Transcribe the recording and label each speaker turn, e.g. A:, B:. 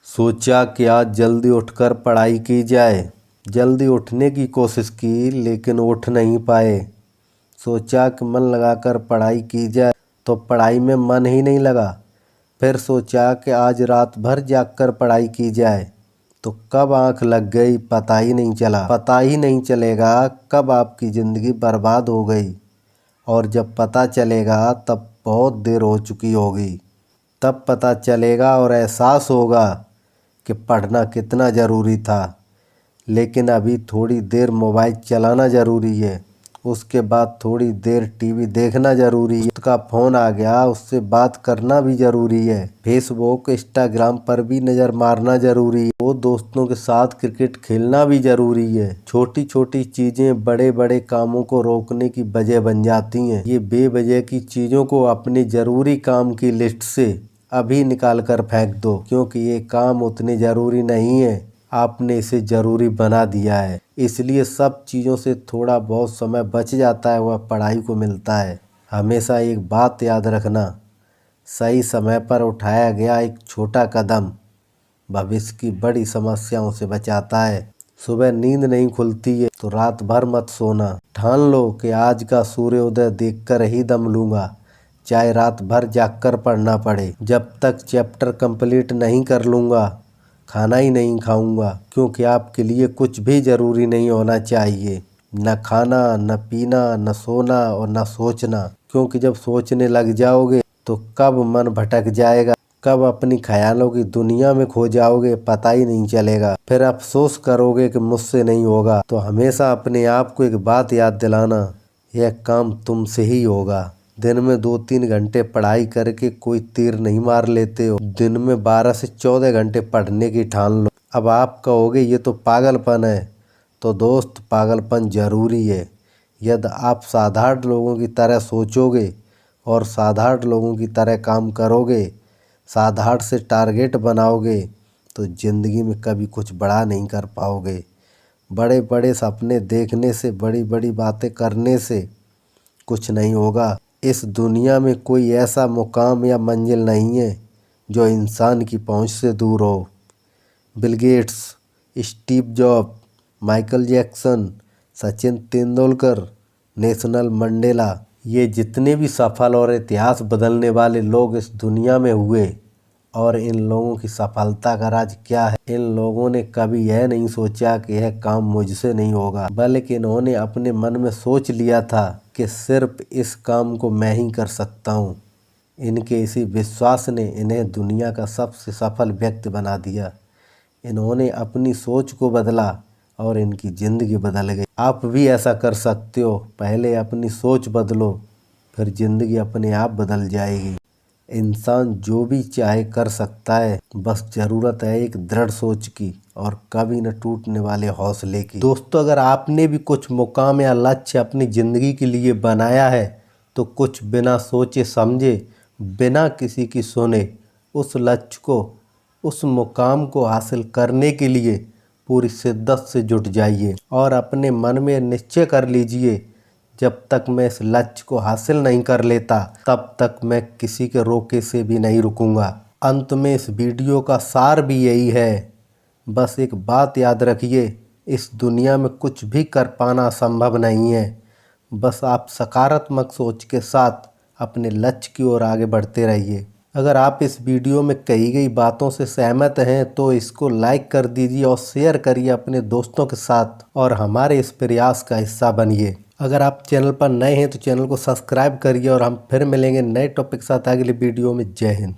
A: सोचा कि आज जल्दी उठकर पढ़ाई की जाए। जल्दी उठने की कोशिश की लेकिन उठ नहीं पाए। सोचा कि मन लगाकर पढ़ाई की जाए तो पढ़ाई में मन ही नहीं लगा। फिर सोचा कि आज रात भर जागकर पढ़ाई की जाए तो कब आंख लग गई पता ही नहीं चला। पता ही नहीं चलेगा कब आपकी ज़िंदगी बर्बाद हो गई, और जब पता चलेगा तब बहुत देर हो चुकी होगी। तब पता चलेगा और एहसास होगा कि पढ़ना कितना ज़रूरी था। लेकिन अभी थोड़ी देर मोबाइल चलाना ज़रूरी है, उसके बाद थोड़ी देर टीवी देखना ज़रूरी है। उसका फ़ोन आ गया, उससे बात करना भी ज़रूरी है। फेसबुक इंस्टाग्राम पर भी नज़र मारना ज़रूरी है। वो दोस्तों के साथ क्रिकेट खेलना भी ज़रूरी है। छोटी छोटी चीज़ें बड़े बड़े कामों को रोकने की वजह बन जाती हैं। ये बेवजह की चीज़ों को अपने ज़रूरी काम की लिस्ट से अभी निकाल कर फेंक दो, क्योंकि ये काम उतने ज़रूरी नहीं है, आपने इसे ज़रूरी बना दिया है। इसलिए सब चीज़ों से थोड़ा बहुत समय बच जाता है, वह पढ़ाई को मिलता है। हमेशा एक बात याद रखना, सही समय पर उठाया गया एक छोटा कदम भविष्य की बड़ी समस्याओं से बचाता है। सुबह नींद नहीं खुलती है तो रात भर मत सोना। ठान लो कि आज का सूर्योदय देखकर ही दम लूँगा, चाहे रात भर जागकर पढ़ना पड़े। जब तक चैप्टर कंप्लीट नहीं कर लूँगा खाना ही नहीं खाऊंगा, क्योंकि आपके लिए कुछ भी ज़रूरी नहीं होना चाहिए। न खाना, न पीना, न सोना और न सोचना, क्योंकि जब सोचने लग जाओगे तो कब मन भटक जाएगा, कब अपनी ख्यालों की दुनिया में खो जाओगे पता ही नहीं चलेगा। फिर अफसोस करोगे कि मुझसे नहीं होगा। तो हमेशा अपने आप को एक बात याद दिलाना, यह काम तुमसे ही होगा। दिन में 2-3 घंटे पढ़ाई करके कोई तीर नहीं मार लेते हो। दिन में 12 से 14 घंटे पढ़ने की ठान लो। अब आप कहोगे ये तो पागलपन है, तो दोस्त पागलपन ज़रूरी है। यदि आप साधारण लोगों की तरह सोचोगे और साधारण लोगों की तरह काम करोगे, साधारण से टारगेट बनाओगे, तो ज़िंदगी में कभी कुछ बड़ा नहीं कर पाओगे। बड़े बड़े सपने देखने से, बड़ी बड़ी बातें करने से कुछ नहीं होगा। इस दुनिया में कोई ऐसा मुकाम या मंजिल नहीं है जो इंसान की पहुंच से दूर हो। Bill Gates, Steve job, Michael Jackson, Sachin Tendulkar, Nelson Mandela, ये जितने भी सफल और इतिहास बदलने वाले लोग इस दुनिया में हुए, और इन लोगों की सफलता का राज क्या है? इन लोगों ने कभी यह नहीं सोचा कि यह काम मुझसे नहीं होगा, बल्कि इन्होंने अपने मन में सोच लिया था कि सिर्फ इस काम को मैं ही कर सकता हूँ। इनके इसी विश्वास ने इन्हें दुनिया का सबसे सफल व्यक्ति बना दिया। इन्होंने अपनी सोच को बदला और इनकी ज़िंदगी बदल गई। आप भी ऐसा कर सकते हो। पहले अपनी सोच बदलो, फिर ज़िंदगी अपने आप बदल जाएगी। इंसान जो भी चाहे कर सकता है, बस ज़रूरत है एक दृढ़ सोच की और कभी न टूटने वाले हौसले की। दोस्तों, अगर आपने भी कुछ मुकाम या लक्ष्य अपनी ज़िंदगी के लिए बनाया है तो कुछ बिना सोचे समझे, बिना किसी की सुने, उस लक्ष्य को, उस मुकाम को हासिल करने के लिए पूरी शिद्दत से जुट जाइए और अपने मन में निश्चय कर लीजिए, जब तक मैं इस लक्ष्य को हासिल नहीं कर लेता तब तक मैं किसी के रोके से भी नहीं रुकूंगा। अंत में इस वीडियो का सार भी यही है, बस एक बात याद रखिए, इस दुनिया में कुछ भी कर पाना संभव नहीं है। बस आप सकारात्मक सोच के साथ अपने लक्ष्य की ओर आगे बढ़ते रहिए। अगर आप इस वीडियो में कही गई बातों से सहमत हैं तो इसको लाइक कर दीजिए और शेयर करिए अपने दोस्तों के साथ, और हमारे इस प्रयास का हिस्सा बनिए। अगर आप चैनल पर नए हैं तो चैनल को सब्सक्राइब करिए, और हम फिर मिलेंगे नए टॉपिक के साथ अगले वीडियो में। जय हिंद।